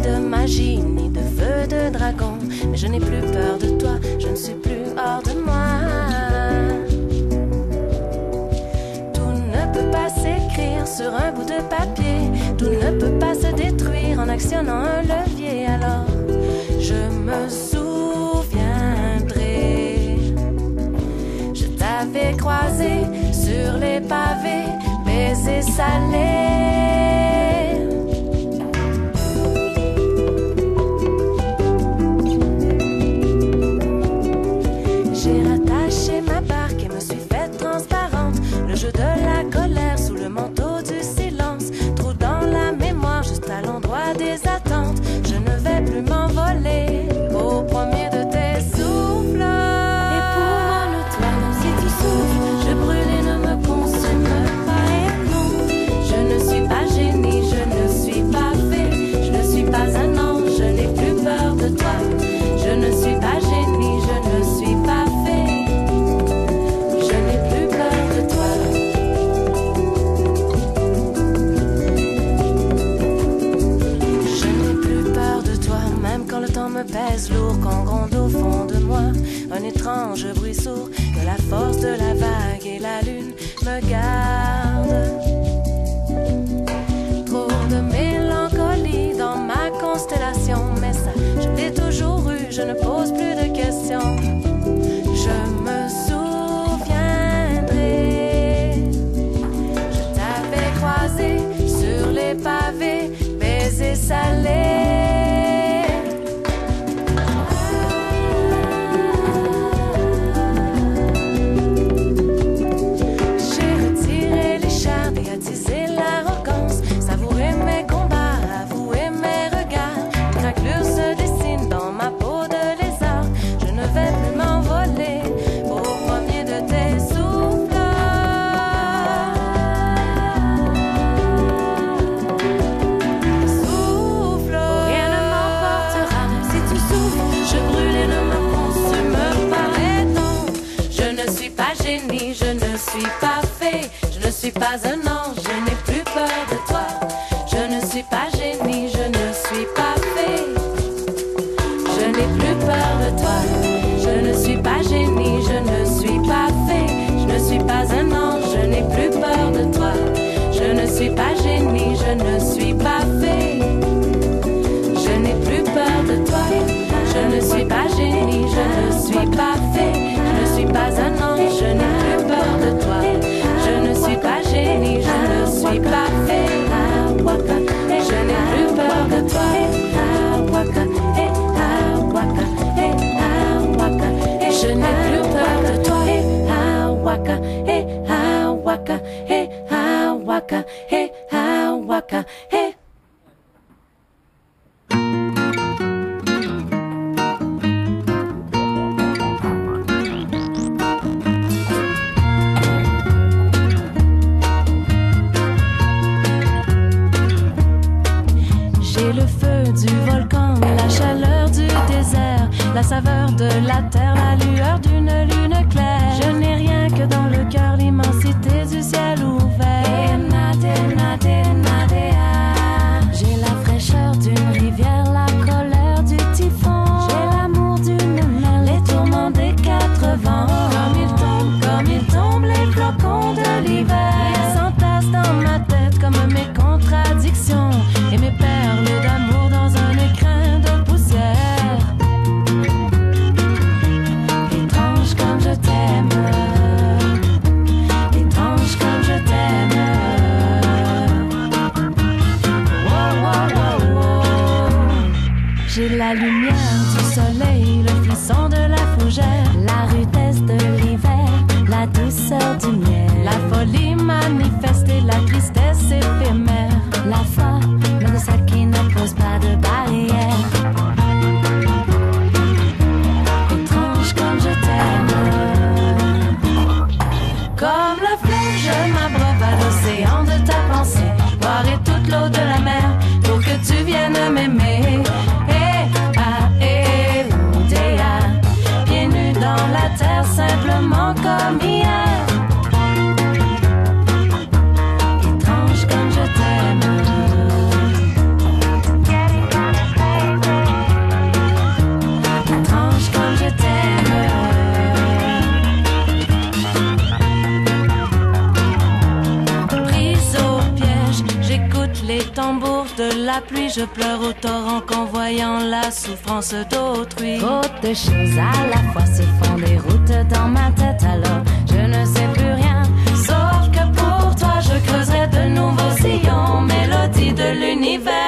De magie ni de feu de dragon, mais je n'ai plus peur de toi, je ne suis plus hors de moi. Tout ne peut pas s'écrire sur un bout de papier, tout ne peut pas se détruire en actionnant un levier. Alors je me souviendrai, je t'avais croisé sur les pavés, baiser salé. Le jeu de la colère sous le manteau du silence, trou dans la mémoire juste à l'endroit des attentes. Je ne vais plus m'envoler au premier de tes souffles. Et pour le toi, si tu souffles, je brûle et ne me consume pas. Et non, je ne suis pas génie, je ne suis pas fait, je ne suis pas un ange, je n'ai plus peur de toi. Je ne suis pas génie, je ne suis pas fait, je n'ai plus peur de toi. Quand le temps me pèse lourd, quand gronde au fond de moi un étrange bruit sourd, que la force de la vague et la lune me gardent. Trop de mélancolie dans ma constellation, mais ça, je l'ai toujours eu, je ne pose plus de questions. Je me souviendrai, je t'avais croisé sur les pavés, baiser salé. Je ne suis pas fait, je ne suis pas un ange, je n'ai plus peur de toi. Je ne suis pas génie, je ne suis pas fait, je n'ai plus peur de toi. Je ne suis pas génie, je ne suis pas fait, je ne suis pas un ange, je n'ai plus peur de toi. Je ne suis pas génie, je ne suis pas fait, je n'ai plus peur de toi. Je ne suis pas génie, je ne suis pas fait, je ne suis pas un ange, je n'ai plus peur de toi. Je ne suis pas génie, je ne suis pas fait, je n'ai plus peur de toi. Je n'ai plus peur de toi. La saveur de la terre, la lueur d'une lune claire. Je n'ai rien que dans le cœur, l'immensité du ciel ouvert. J'ai la fraîcheur d'une rivière, la colère du typhon. J'ai l'amour d'une mer, les tourments des quatre vents. Comme ils tombent les flocons de l'hiver. Ils s'entassent dans ma tête comme mes contradictions et mes perles d'amour dans un écrin de poussière. J'ai la lumière du soleil, le frisson de la fougère, la rudesse de l'hiver, la douceur du miel, la folie manifeste et la tristesse éphémère, la foi, mais ça qui ne pose pas de barrière. Étrange comme je t'aime, comme le fleuve, je m'abreuve à l'océan de ta pensée, boirai toute l'eau de la mer pour tambour de la pluie, je pleure au torrent qu'en voyant la souffrance d'autrui. Trop de choses à la fois se font des routes dans ma tête, alors je ne sais plus rien. Sauf que pour toi, je creuserai de nouveaux sillons, mélodie de l'univers.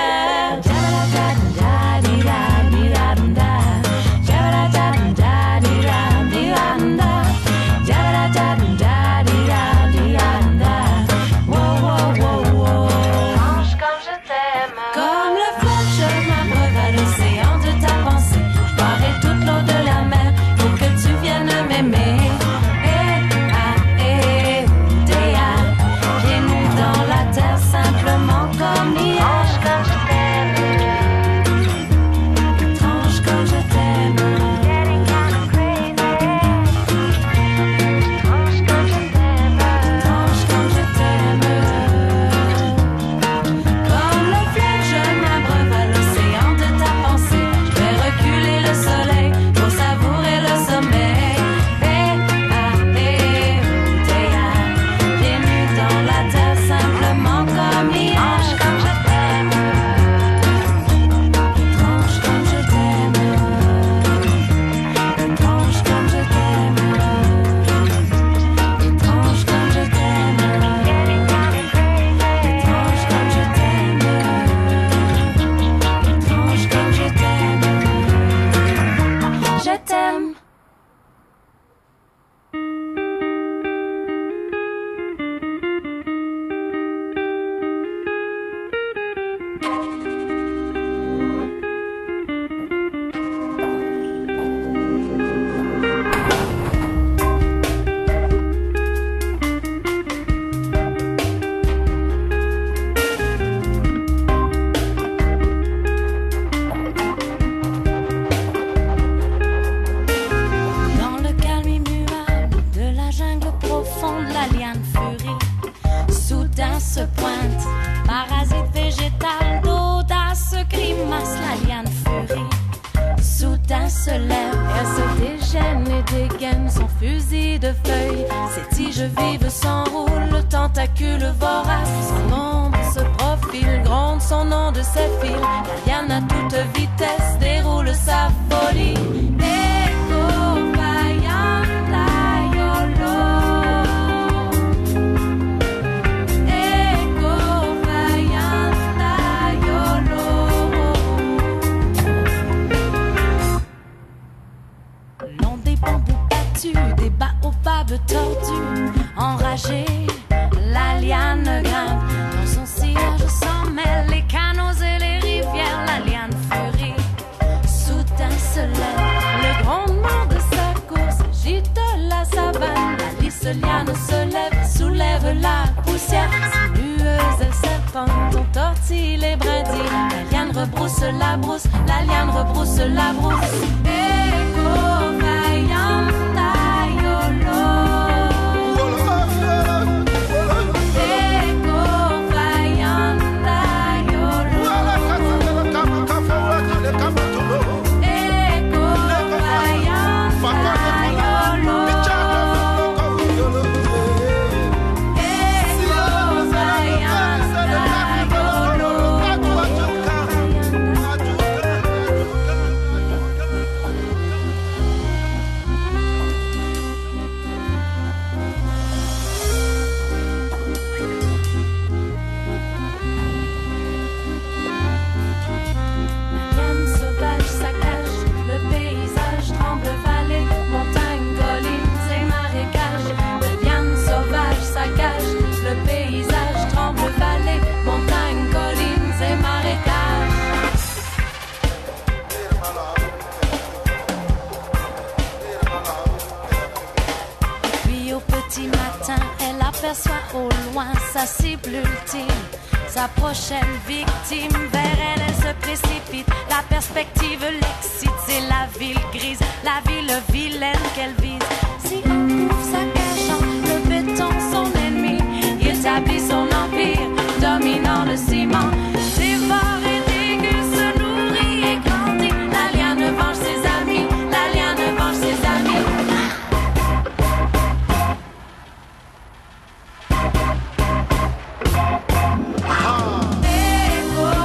Sa prochaine victime, vers elle, elle se précipite. La perspective l'excite, c'est la ville grise, la ville vilaine qu'elle vise. Si on trouve sa cachant le béton, son ennemi, il établit son empire, dominant le ciment. Dévore et déguste, se nourrit et grandit. La liane venge ses amis, la liane venge ses amis. Echo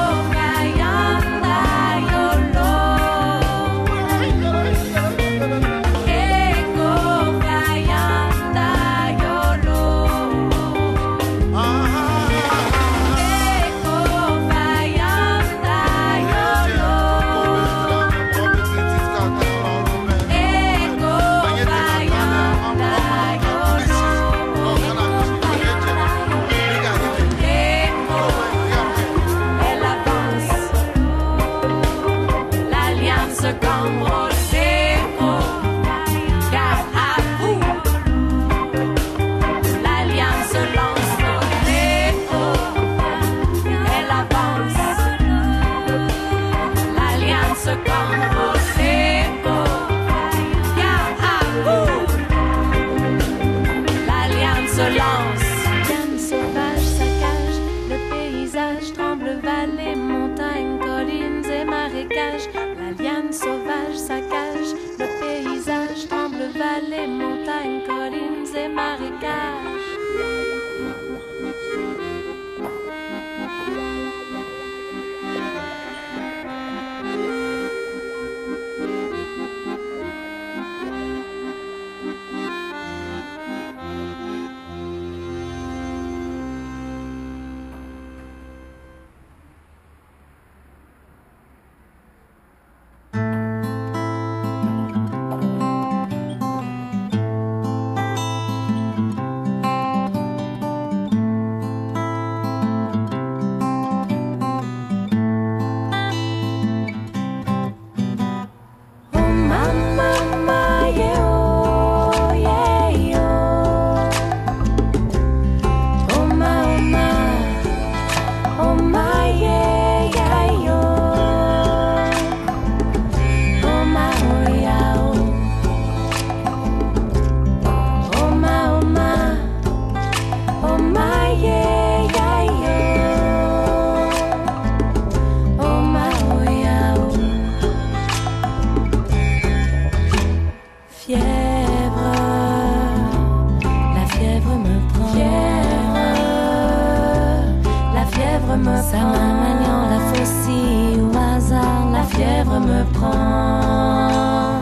me prend.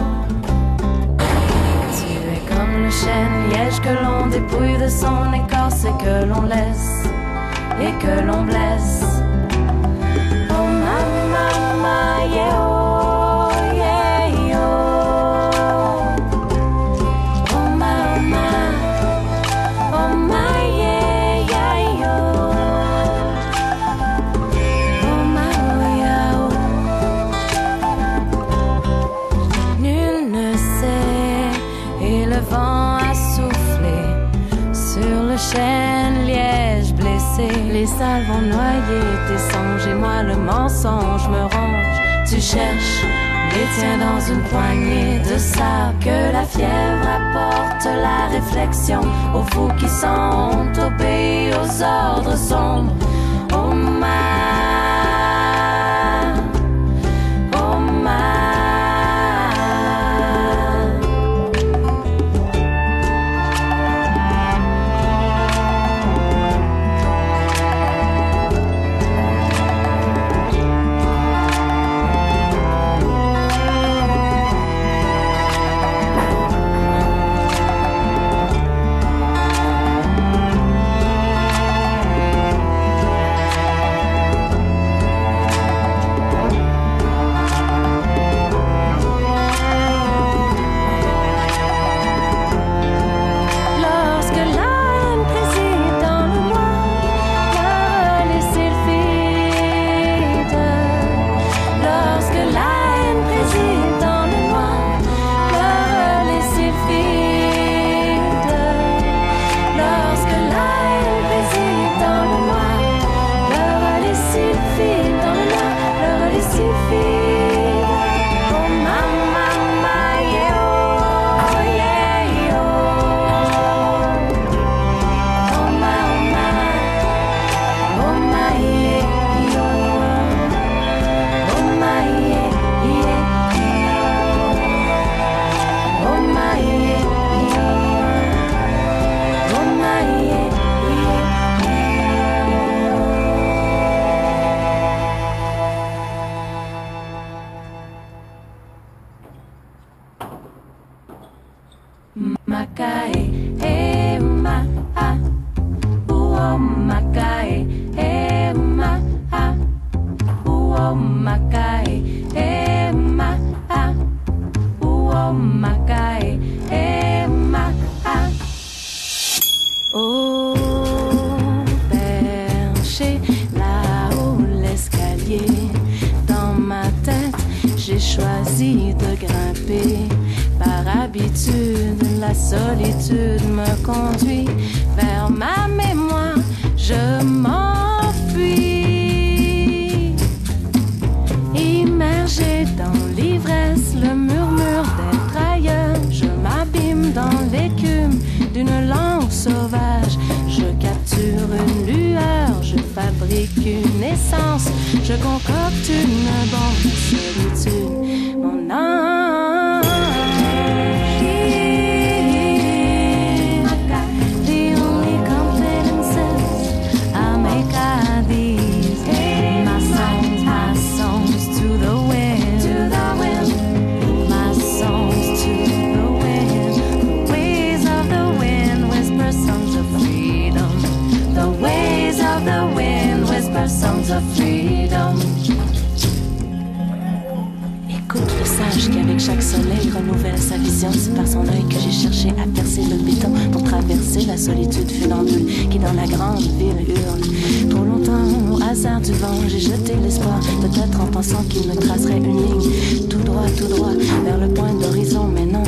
Tu es comme le chêne liège que l'on dépouille de son écorce et que l'on laisse et que l'on blesse. Oh mama, yeah, oh, yeah, oh. Oh mama, oh my, yeah, yeah, oh. Oh ma, oh, yeah, oh. Nul ne sait, et le vent a soufflé sur le chêne liège blessé. Les salles vont noyer tes songes et moi le mensonge me ronge. Tu cherches les tiens dans une poignée de sable. Que la fièvre apporte la réflexion aux fous qui sont obéis aux ordres sombres. Oh ma, oh ma. Makae, eh ma ah, oh makae, eh ma ah, oh makae, eh ma ah, oh makae, eh ma ah. Oh perché là-haut l'escalier, dans ma tête j'ai choisi de grimper. Par habitude, la solitude me conduit vers ma mémoire. Je m'enfuis, immergé dans l'ivresse, le murmure d'être ailleurs. Je m'abîme dans l'écume d'une langue sauvage. Je capture une lueur, je fabrique une essence. Je concocte une bombe de solitude. Mon âme. Songs of freedom. Écoute le sage qui avec chaque soleil renouvelle sa vision. C'est par son œil que j'ai cherché à percer le béton pour traverser la solitude funambule qui dans la grande ville hurle. Trop longtemps au hasard du vent j'ai jeté l'espoir, peut-être en pensant qu'il me tracerait une ligne tout droit vers le point d'horizon, mais non.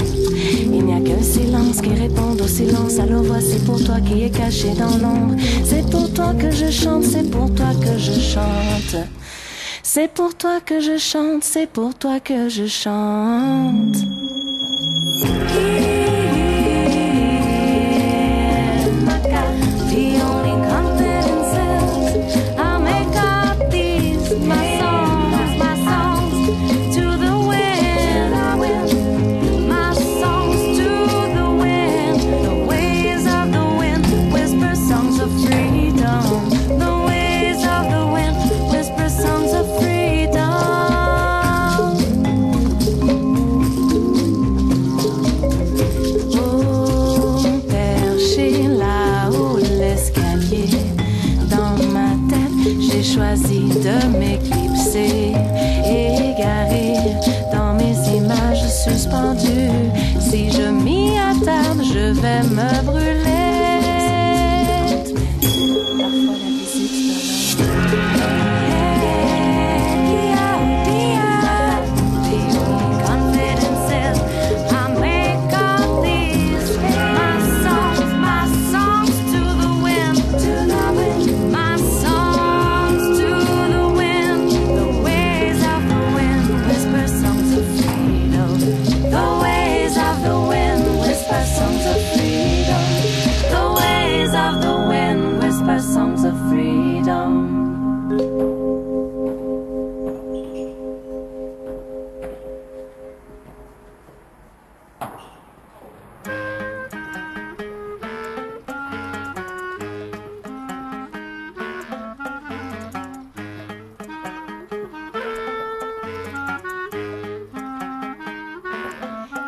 Il n'y a que le silence qui répond au silence. Alors voici pour toi qui est caché dans l'ombre. C'est pour toi que je chante, c'est pour toi que je chante. C'est pour toi que je chante, c'est pour toi que je chante. laissé égaré dans mes images suspendues. Si je m'y attarde, je vais me brûler. Parfois la visite songs of freedom.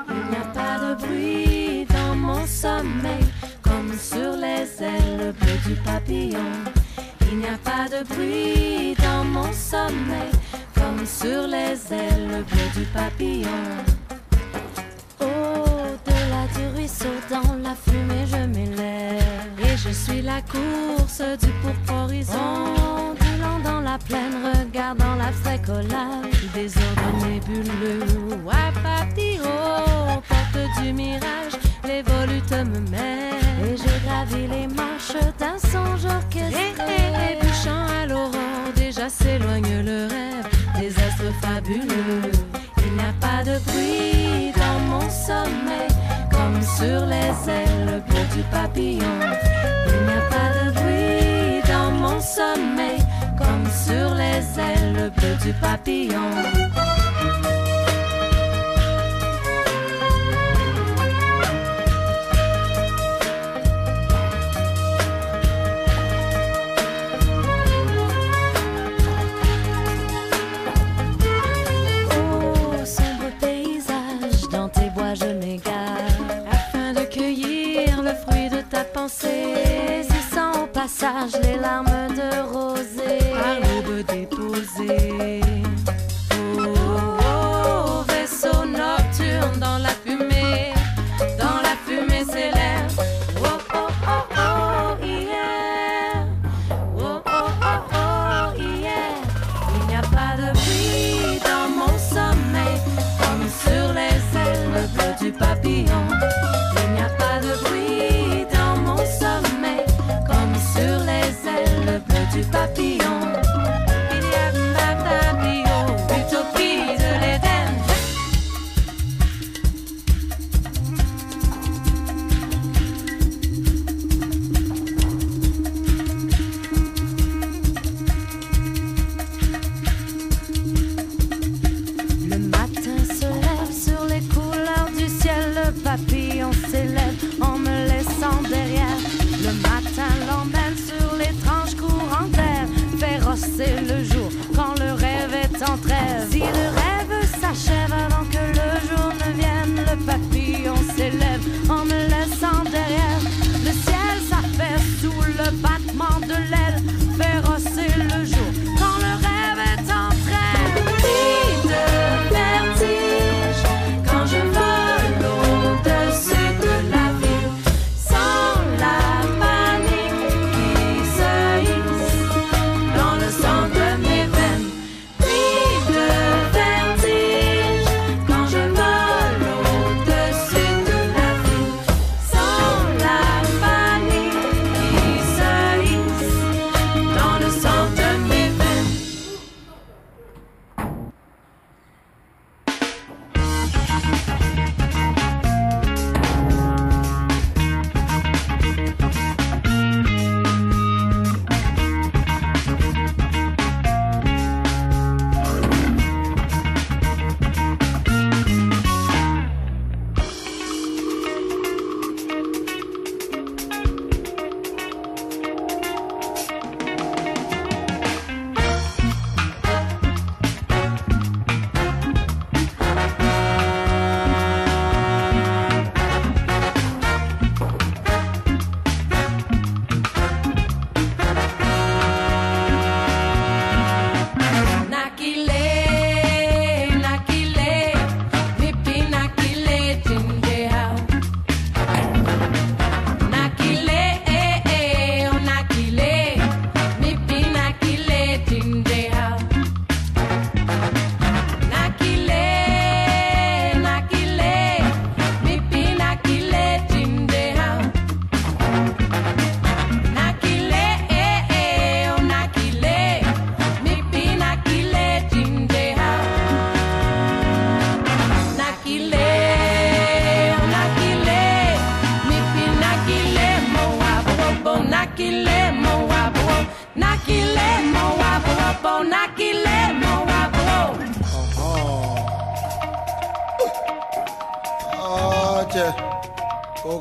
Il n'y a pas de bruit dans mon sommeil, comme sur les ailes bleues du papillon. Il n'y a pas de bruit dans mon sommeil, comme sur les ailes bleues du papillon. Au-delà du ruisseau, dans la fumée, je m'élève. Et je suis la course du pourpre horizon, ondulant dans la plaine, regardant l'abstrait collage des ordres nébuleux. Wapapio, porte du mirage, les volutes me mènent et je gravis les marches d'un songe orchestré. Débouchant à l'aurore, déjà s'éloigne le rêve des astres fabuleux. Il n'y a pas de bruit dans mon sommeil, comme sur les ailes bleues du papillon. Il n'y a pas de bruit dans mon sommeil, comme sur les ailes bleues du papillon. Saisissant au passage les larmes de rosée à l'aube déposée. Oh, vaisseau nocturne dans la fumée s'élève. Oh, oh, oh, oh, yeah. Oh, oh, oh, oh, yeah. Il n'y a pas de bruit dans mon sommeil, comme sur les ailes bleues du papillon. Il n'y a pas de bruit dans mon sommeil, comme sur les ailes bleues du papillon.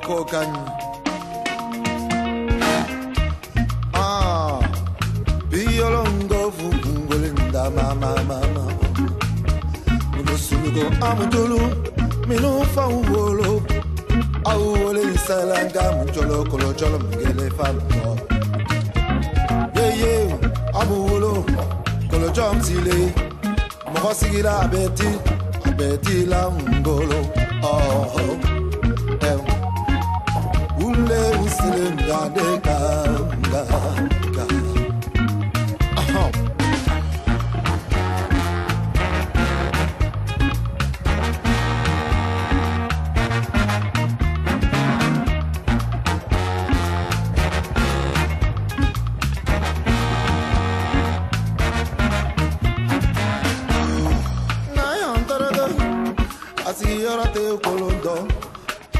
kokan. Ah, biolongo fungulinda mama mama. Mulusulugo amudulu minu fa uwolo. Awole salanga mujolo kolo jolo mgele famto. Ye amulo kolo jomsile. Mogosigira abeti la ngolo. Oh. Ule usile ngade kanga.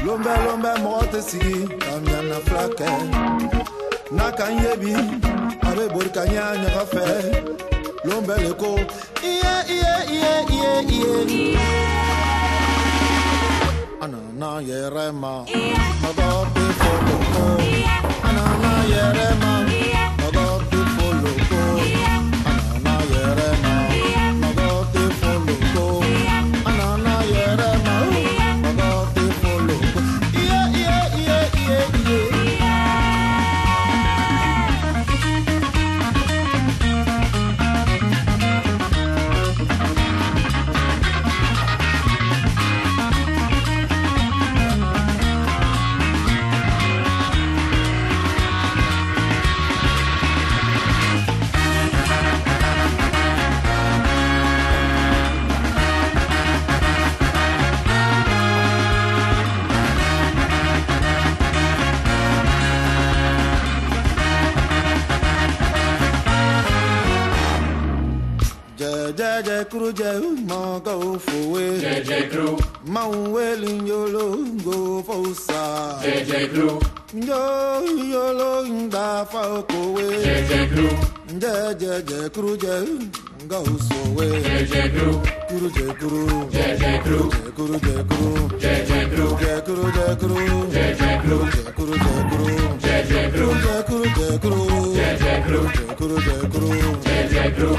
Lombe mote si kamyana flake na kanyebi abe borkanya nya fe lombe leko iye anana yerema magote foloko anana yerema magote foloko anana yerema magote foloko anana yerema magote foloko Jeje kru je ma go fowe Jeje kru ma welin yolo go fosa Jeje kru yolo nda fa kowe Jeje kru jeje kru je go sowe Jeje kru je kru Jeje kru je kru Jeje kru je kru Jeje kru je kru Jeje kru je kru Jeje kru je kru Jeje kru Jeje kru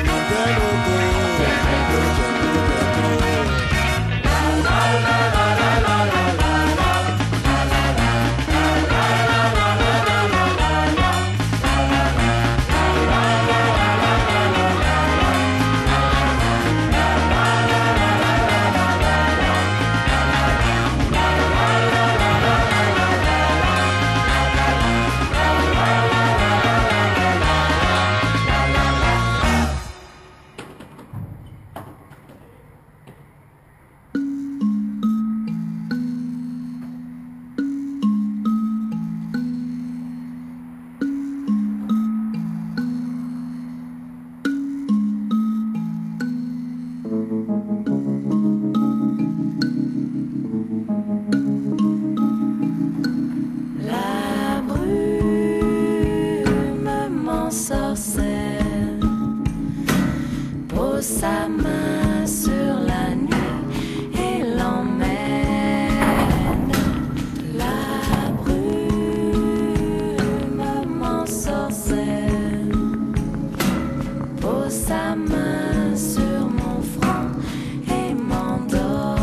Sa main sur la nuit et l'emmène. La brume m'ensorcelle. Pose sa main sur mon front et m'endort.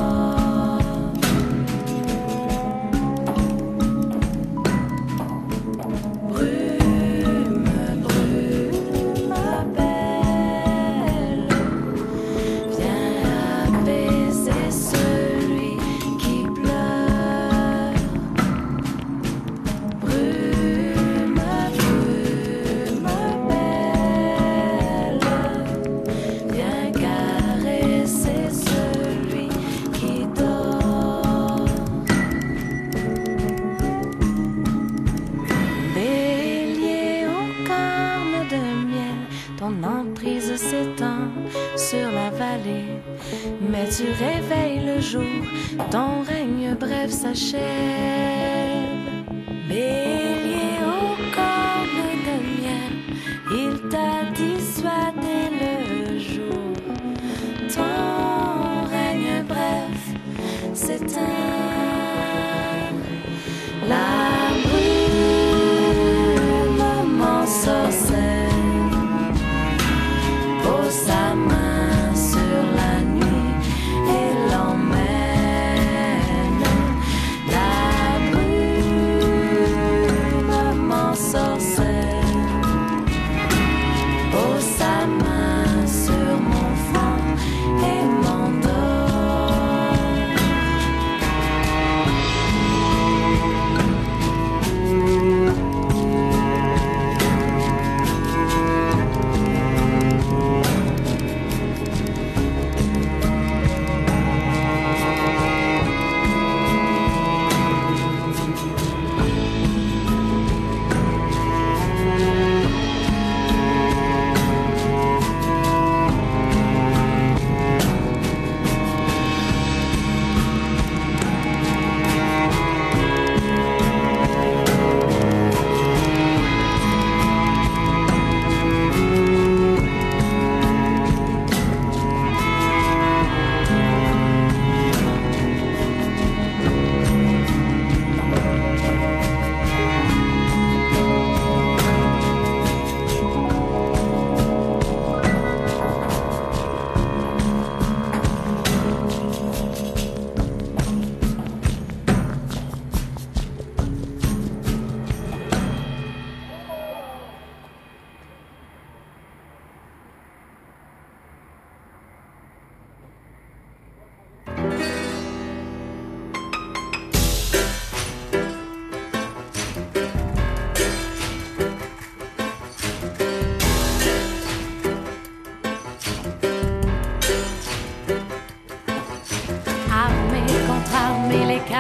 Brume belle. Celui qui pleure, brume belle, viens caresser celui qui dort. Bélier aux cornes de miel, ton emprise s'étend sur la vallée. Mais tu réveilles le jour, ton règne bref s'achève. Bélier aux cornes de miel, il t'a dissuadé le jour. Ton règne bref s'éteint. La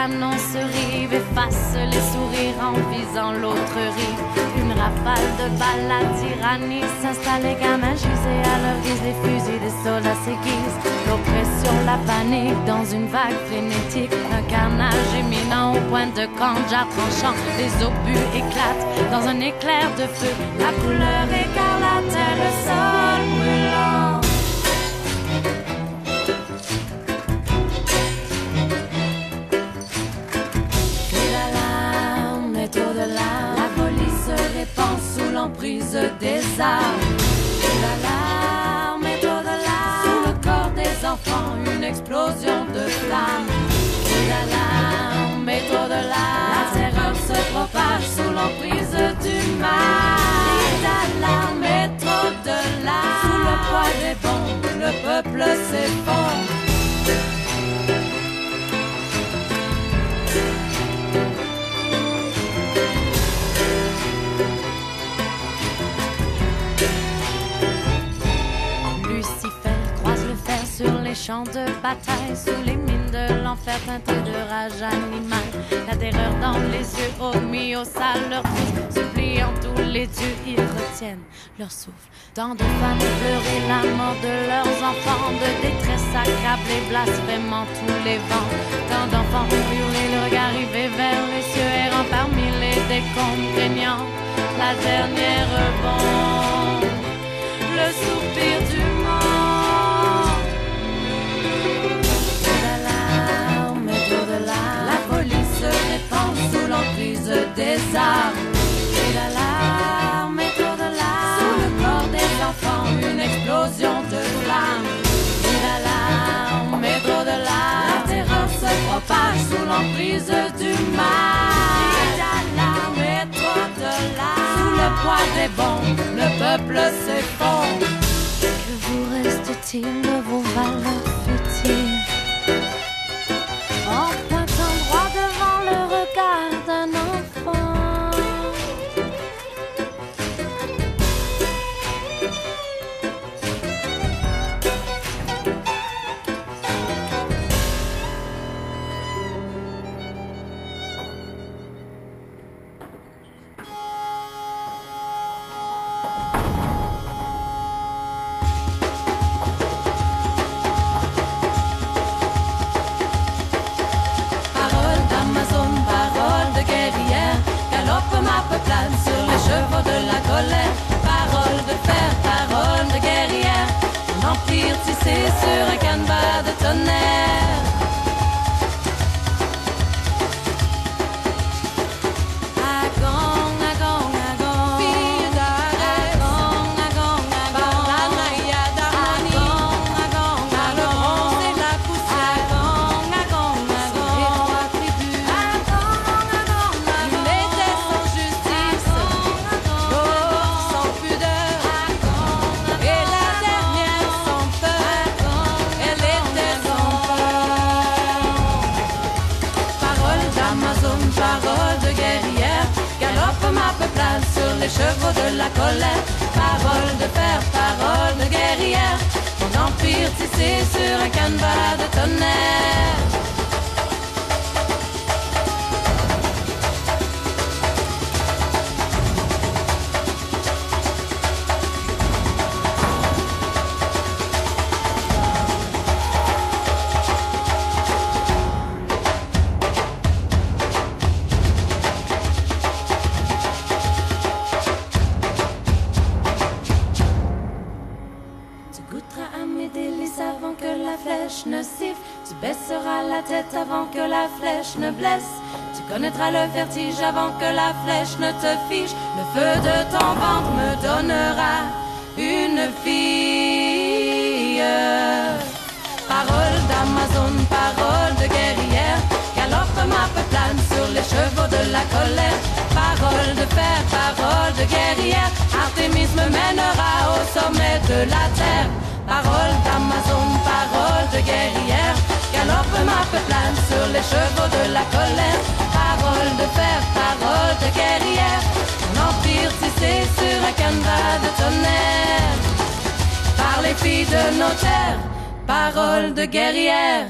annonce rive efface les sourires en visant l'autre rive. Une rafale de balles, la tyrannie s'installe, les gamins gisés à leur guise, les fusils des soldats s'aiguisent. L'oppression, la panique dans une vague frénétique, un carnage imminent au point de Kandja tranchant. Les obus éclatent dans un éclair de feu, la couleur écarlate et le sol brûlant. La police se répand sous l'emprise des armes. L'alarme est au-delà. Sous le corps des enfants, une explosion de flammes. L'alarme est au-delà. La terreur se propage sous l'emprise du mal. L'alarme est au-delà. Sous le poids des bombes, le peuple s'effondre. Sur les champs de bataille, sous les mines de l'enfer teinté de rage animale. La terreur dans les yeux, aux nuits, aux salles, leur pousse, suppliant tous les dieux, ils retiennent leur souffle. Tant de femmes pleurer la mort de leurs enfants, de détresse accablée, blasphémant tous les vents. Tant d'enfants hurler, le regard rivé vers les cieux, errant parmi les décombres, craignant la dernière bombe, le soupir du monde. Se répand sous l'emprise des armes. Et l'alarme est au-delà. Sous le corps des enfants, une explosion de flammes. Et l'alarme est au-delà. La terreur se propage sous l'emprise du mal. Et l'alarme est au-delà. Sous le poids des bombes, le peuple s'effondre. Que vous reste-t-il de vos valeurs futiles? En pointant droit devant le regard d'un enfant. Plane sur les chevaux de la colère. Parole de fer, parole de guerrière. Un empire tissé sur un canevas de tonnerre. Agong, agong, agong. Fille d'Arès. Agong, agong, agong. Par la naïade harmonie. Agong, agong, par le bronze et la poussière. Agong, agong, agong. Sur les trois tribus. Agong, agong, agong. Nul n'était sans justice. L'autre sans pudeur. Et la dernière sans peur. Elle était sans peur. Parole d'Amazon, parole de guerrière. Galope ma peuplade sur les chevaux de la colère. Parole de fer, parole de guerrière. Mon empire tissé sur un canevas de tonnerre. Ne siffle, tu baisseras la tête avant que la flèche ne blesse. Tu connaîtras le vertige avant que la flèche ne te fiche. Le feu de ton ventre me donnera une fille. Parole d'Amazon, parole de guerrière. Galope ma peuplade sur les chevaux de la colère. Parole de fer, parole de guerrière. Artémis me mènera au sommet de la terre. Parole d'Amazon, parole de guerrière. Galope ma peuplade sur les chevaux de la colère. Parole de fer, parole de guerrière. Mon empire tissé sur un canevas de tonnerre. Par les filles de nos terres, parole de guerrière.